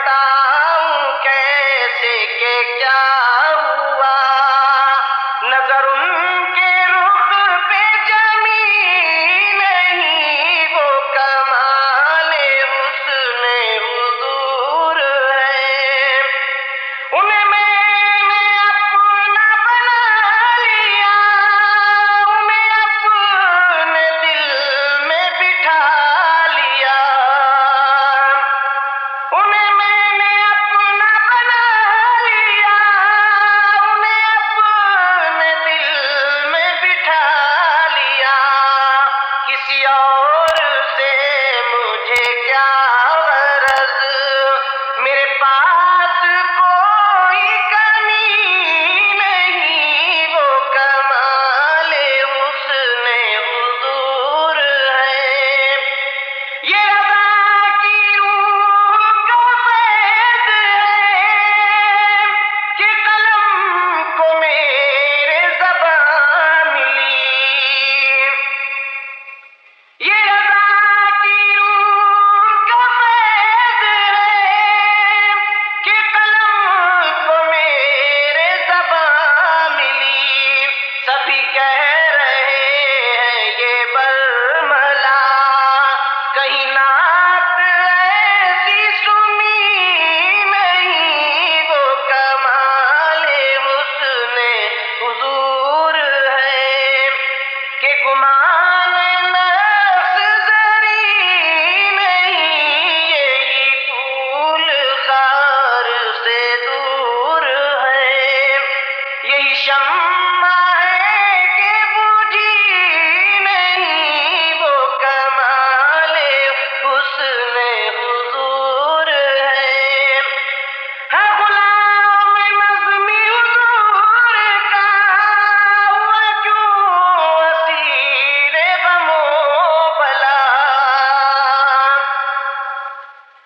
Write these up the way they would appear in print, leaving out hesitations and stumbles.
بتاؤں کیسے کہ کیا ہوا، نظر ان کے رخ پہ جمی نہیں، وہ کمال حسن حضور ہے۔ انہیں میں نے اپنا بنا لیا، انہیں اپنے دل میں بٹھا لیا، انہیں میں نے اپنا بنا لیا، انہیں اپنے دل میں بٹھا لیا۔ کسی اور سے مجھے کیا غرض، میرے پاس کوئی کمی نہیں، وہ کمال حسن حضور ہے۔ یہ رضا کی روح کا فیض ہے کہ قلم کو میرے زبان ملی، یہ رضا کی روح کا فیض ہے کہ قلم کو میرے زبان ملی۔ سبھی کہہ رہے ہیں یہ برملا، کہیں نعت ایسی سنی نہیں، وہ کمال حسن حضور ہے کہ گمان نفس زری نہیں، یہی پھول خار سے دور ہے، یہی شمع ہے کہ بجھی نہیں، وہ کمال حسن حضور ہے۔ ہے غلام نظمی حضور کا، ہوا کیوں اسیر غم و بلا،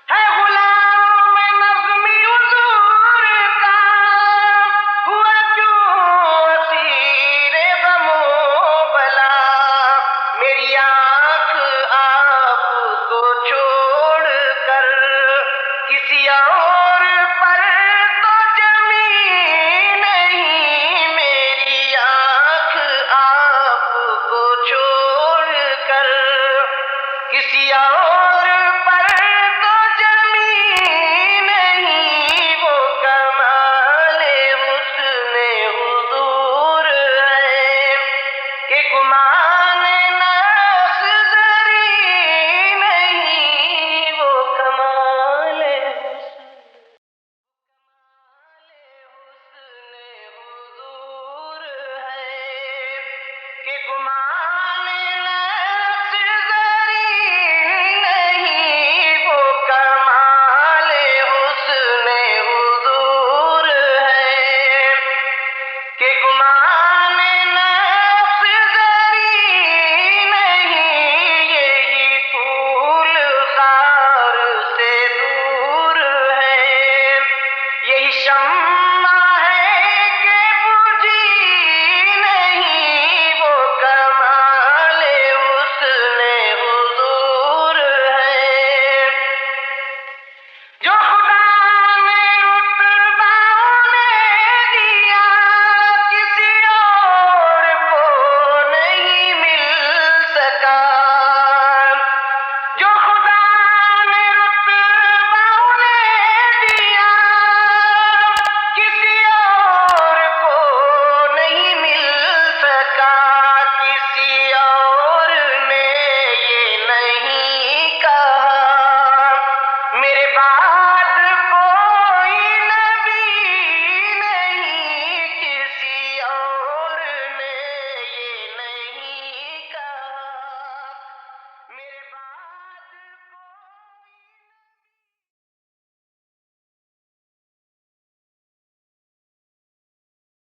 ہے غلام نظمی حضور کا، ہوا کیوں اسیر غم و بلا۔ میری آنکھ آپ کو چھوڑ کر کسی اور پر تو جمی نہیں، میری آنکھ آپ کو چھوڑ کر کسی اور پر تو جمی نہیں، وہ کمال حسن حضور ہے کہ گمان نفس زری نہیں، وہ کمال حضور ہے کہ گمان نفس زری نہیں، وہ کمال حسن حضور ہے کہ گمان نفس زری نہیں، یہی پھول خار سے دور ہے، یہی شمع